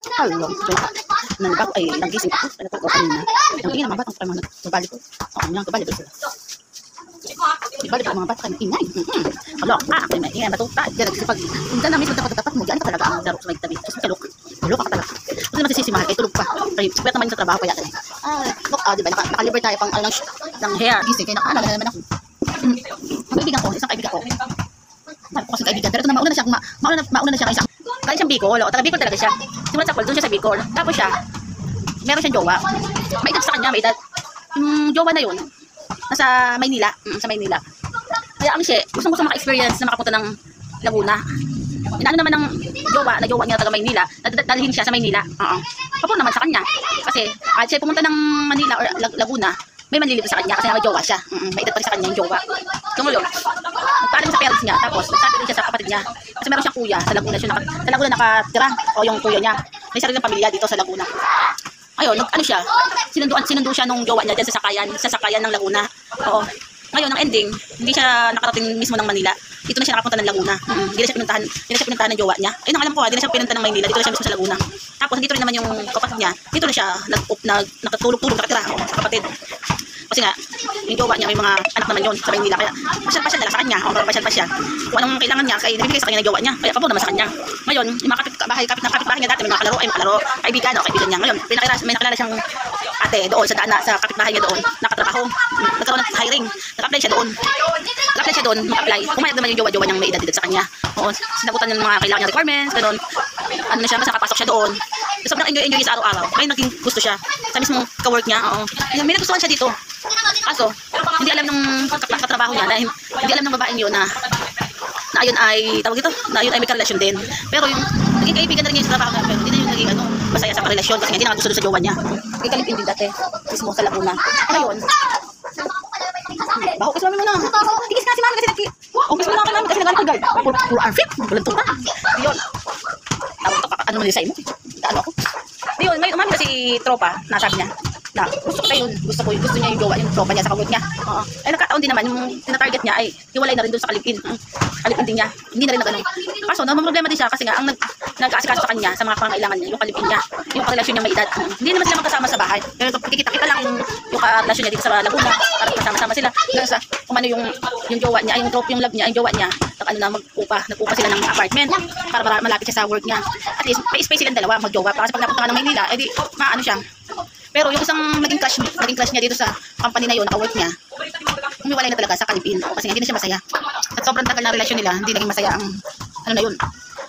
Hello, nagbago ay nagising ako. Ano ko kanina? Ang ingay ng mga batang parang mga nagbalik ko. Oo, yung kabalik ko sila. Ibalik ko mga bata kayo ingay. Hello, ako yung ingay matuta. Diyan nagsipag. Kung dyan na mismo dapat mo, diyan ka talaga ang laro sa may tabi. Tapos kalok. Kalok ka talaga. Kasi naman sisisimahal kayo, tulog pa. Kaya pwede naman sa trabaho pa yata. Look, diba, nakalibre tayo pang ng hair. Gising kayo, nakaalala naman ako. Kaibigan ko, isang kaibigan ko. Sabi ko kasi kaibigan, pero ito na mauna na siya, mauna na siya isang. Kaya siyang Bicol, taga Bicol talaga siya. Simulat sa Paul, doon siya sa Bicol. Tapos siya, meron siyang jowa. May edad sa kanya, may edad. Yung jowa na yun, nasa Maynila, sa Maynila. Kaya ang siya, gusto maka-experience na makapunta ng Laguna. Inaano naman ng jowa niya taga Maynila, dalhin siya sa Maynila. Papo naman sa kanya. Kasi, kahit siya pumunta ng Manila or Laguna, may manlilito sa kanya kasi may jowa siya. May edad pa rin sa kanya yung jowa. Tumulo. Nagpaalam sa parents niya, tapos nagsabi din siya sa kapatid niya. Kasi meron siyang kuya sa Laguna, sa Laguna nakatira, o yung kuya niya. May sariling pamilya dito sa Laguna. Ayun, ano siya, sinundo siya nung jowa niya dyan sa sakayan ng Laguna. Oo. Ngayon, ang ending, hindi siya nakarating mismo ng Manila. Dito na siya nakapunta ng Laguna. Hindi na siya pinuntahan ng jowa niya. Ayun ang alam ko, hindi na siya pinunta ng Maynila, dito na siya mismo sa Laguna. Tapos dito rin naman yung kapatid niya, dito na siya nakatulog-tulog, nakatira, kapatid. Kasi nga, yung jowa niya, may mga anak naman yun sa Maynila. Kaya pasyal nila sa kanya. O pasyal pa siya. Kung anong kailangan niya, kaya nabibigay sa kanya ng jowa niya. Kaya papo naman sa kanya. Ngayon, yung mga kapitbahay niya dati, may mga kalaro, kaibigan niya. Ngayon, may nakilala siyang ate doon sa daan sa kapitbahay niya doon. Nakatrabaho. Nagkaroon ng hiring. Naka-apply siya doon. Mag-apply. Pumayag naman yung jowa niyang may edad sa kanya. Oo, sinagutan niya ng mga kailangan niya requirements, gano'n. Ano na siya, basta nakapasok siya doon. Sobrang enjoy sa araw-araw. May naging gusto siya. Sa mismong ka-work niya, oo. May nagustuhan siya dito. Kaso, hindi alam ng katrabaho niya, hindi alam ng babaeng yun na ayun ay, tawag ito, na ayun ay may karelasyon din. Pero yung naging kaibigan na rin niya sa trabaho niya, pero hindi na yung naging masaya sa karelasyon kasi hindi na gusto doon sa jowa niya. Ikalipin din dati, mismo sa Laguna. Ngayon, baho kasi mami mo na. Tigis nga si mami kasi umpis mo na kay mami kasi nag-alcohol. Puro arfit, walang tuta. Yun. Tawag ito, ano mo design mo? Ano ako? Yun, may umami kasi tropa, nasabi niya. Na gusto niya yung jowa, yung tropa niya sa kawit niya. Ay nagkataon din naman yung tina-target niya ay hiwalay na rin doon sa kalipin. Kalipin din niya. Hindi na rin nagano. Kaso problema din siya kasi nga ang nag-aasikaso sa kanya sa mga pangailangan niya, yung kalipin niya, yung karelasyon niya may edad. Hindi naman sila magkasama sa bahay. Pero kita lang yung karelasyon niya dito sa Laguna para magkasama sila. Hanggang sa kung ano yung jowa niya, yung tropa, yung love niya, yung jowa niya, nag-upa sila ng apartment para malapit siya sa work niya. At least may space silang dalawa mag-jowa kasi pag napunta ka ng Maynila, edi maano siya. Pero yung isang naging crush niya dito sa company na yun, naka-work niya, umiwalay na talaga sa kalipin. Kasi hindi na siya masaya. At sobrang tagal na relasyon nila, hindi naging masaya ang ano na yun.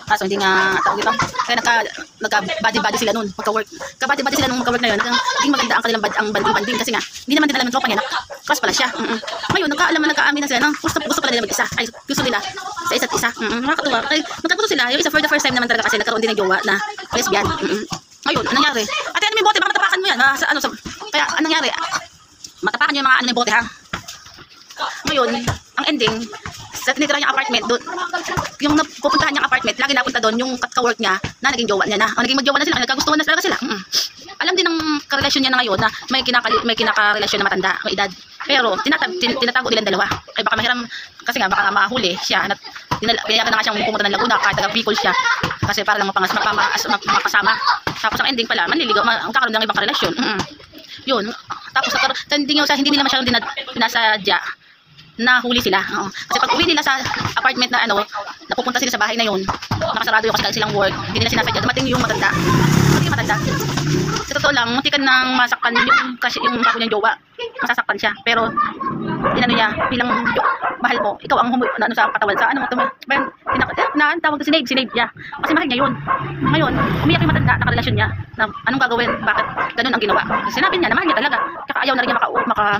Kaso hindi nga, tawag ito. Kaya nagka-body-body sila nun, magka-work. Ka-body-body sila nung magka-work na yun. Naging maganda ang kanilang banding kasi nga, hindi naman din alam ng tropa niya na crush pala siya. Ngayon, nagka-amin na sila na gusto pala nila mag-isa. Ay, gusto nila sa isa't isa. Nakakatuwa. Kaya magkagusto sila. Yung isa for the first time naman talaga kasi nagkaroon din ng jowa na lesbian. Ngayon, anong nangyari? Ate, ano may bote? Baka matapakan mo yan. Kaya, anong nangyari? Matapakan nyo yung mga ano may bote, ha? Ngayon, ang ending, sa tinitira niyang apartment, doon, yung pupuntahan niyang apartment, lagi napunta doon yung ka-work niya na naging jowa niya na. Naging mag-jowa na sila, nagkagustuhan na talaga sila. Alam din ng karelasyon niya na ngayon na may kinakarelasyon na matanda, may edad. Pero, tinatago nilang dalawa. Kaya baka mahiram, kasi nga, baka mahuli siya. Pinayagan na nga siyang pumunta ng Laguna, kahit taga Bicol siya. Kasi para lang mapakasama. Tapos ang ending pala, manliligaw, magkakaroon ng ibang karelasyon. Yun. Tapos hindi nila masyadong pinasadya na huli sila. Kasi pag uwi nila sa apartment na napupunta sila sa bahay na yun, nakasarado yung kasi silang work, hindi nila sinasadya, dumating yung matanda. Sa totoo lang, muntikan nang masaktan yung bago niyang jowa. Masasaktan siya. Pero, inano niya, bilang mahal mo, ikaw ang sa katawan sa tawag ko sinave niya. Kasi mahal niya yun. Ngayon, umiyak yung matanda na karelasyon niya na anong gagawin, bakit ganun ang ginawa. Kasi sinabi niya na mahal niya talaga. Kaya ayaw na rin niya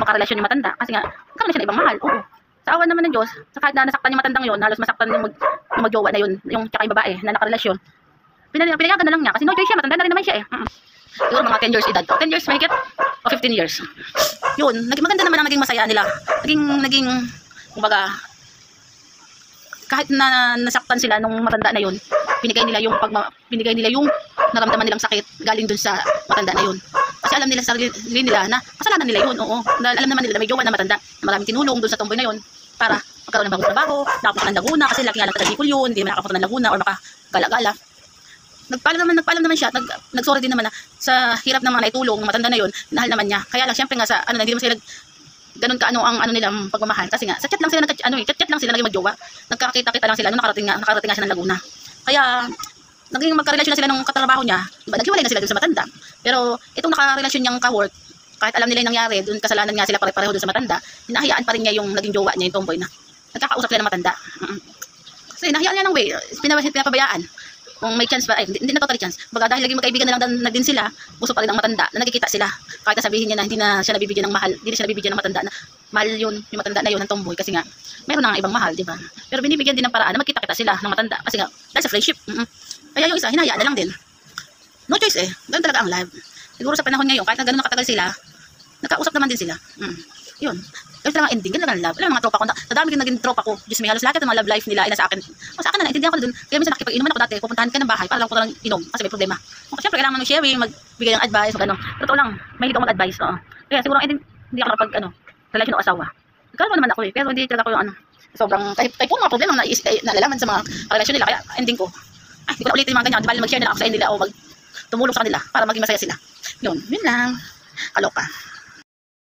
makarelasyon yung matanda. Kasi nga, karoon siya na ibang mahal. Oo. Sa awan naman ng Diyos, kahit na nasaktan yung matandang yun, halos masaktan yung magjowa na yun, yung tsaka yung babae na nakarelasyon. Pinayagan na lang niya kasi no choice siya, matanda na rin naman siya eh. Siguro mga 10 years edad. 10 years may get o 15 years. Yun, maganda naman ang naging masaya nila. Naging kumbaga kahit na nasaktan sila nung matanda na yun, binigay nila yung naramdaman nilang sakit galing dun sa matanda na yun. Kasi alam nila sa sarili nila na kasalanan nila yun. Oo. Alam naman nila na may jowa na matanda. Na maraming tinulong dun sa tomboy na yun para magkaroon ng bagong trabaho, nakapunta ng Laguna kasi laki nga lang taga Bicol yun, hindi naman nakapunta ng Laguna or makagala-gala. Nagpaalam naman siya at nagsorry din naman na sa hirap ng mga naitulong ng matanda na yon, minahal naman niya. Kaya lang syempre nga sa ano, hindi naman sila ganun ka ang nila pagmamahal kasi nga sa chat lang sila chat lang sila naging magjowa. Nagkakita-kita lang sila nung nakarating nga siya ng Laguna. Kaya naging magkarelasyon na sila nung katrabaho niya. Diba? Naghiwalay na sila dun sa matanda. Pero itong nakarelasyon niyang ka-work, kahit alam nila yung nangyari, dun kasalanan nga sila pare-pareho dun sa matanda, hinahayaan pa rin niya yung naging jowa niya, yung tomboy na nagkakausap sila ng matanda. Kasi hinahayaan niya ng way, pinapabayaan. Kung may chance pa, hindi na totally chance. Baga dahil laging magkaibigan na din sila, gusto pa rin ang matanda na nagkikita sila. Kahit na sabihin niya na hindi na siya nabibigyan ng mahal, hindi na siya nabibigyan ng matanda na mahal yun, yung matanda na yun ng tomboy kasi nga meron na nga ibang mahal, di ba? Pero binibigyan din ng paraan na magkita-kita sila ng matanda kasi nga dahil sa friendship. Kaya yung isa, hinayaan na lang din. No choice ganun talaga ang life. Siguro sa panahon ngayon, kahit na ganun nakatagal sila, nagkausap naman din sila. Yun. Kasi lang ang ending, ganun lang ang love. Alam mga tropa ko, sa dami naging tropa ko, Diyos may halos lahat ng mga love life nila ay nasa akin. Sa akin na, naintindihan ko na dun. Kaya minsan nakipag-inuman ako dati, pupuntahan ka ng bahay para lang ko lang inom kasi may problema. Siyempre, kailangan mo sharing, magbigay ng advice, mag-ano. Totoo lang, mahilig ako mag-advice. Kaya siguro ang ending, hindi ako napag, relasyon o asawa. Nagkaroon naman ako pero hindi talaga ko yung sobrang, kahit po mga problema na nalalaman sa mga relasyon nila. Kaya ending ko, hindi ko na ulitin yung mga ganyan. Bali mag-share na lang ako sa nila o tumulong sa kanila para maging masaya sila. Yun lang. Kaloka.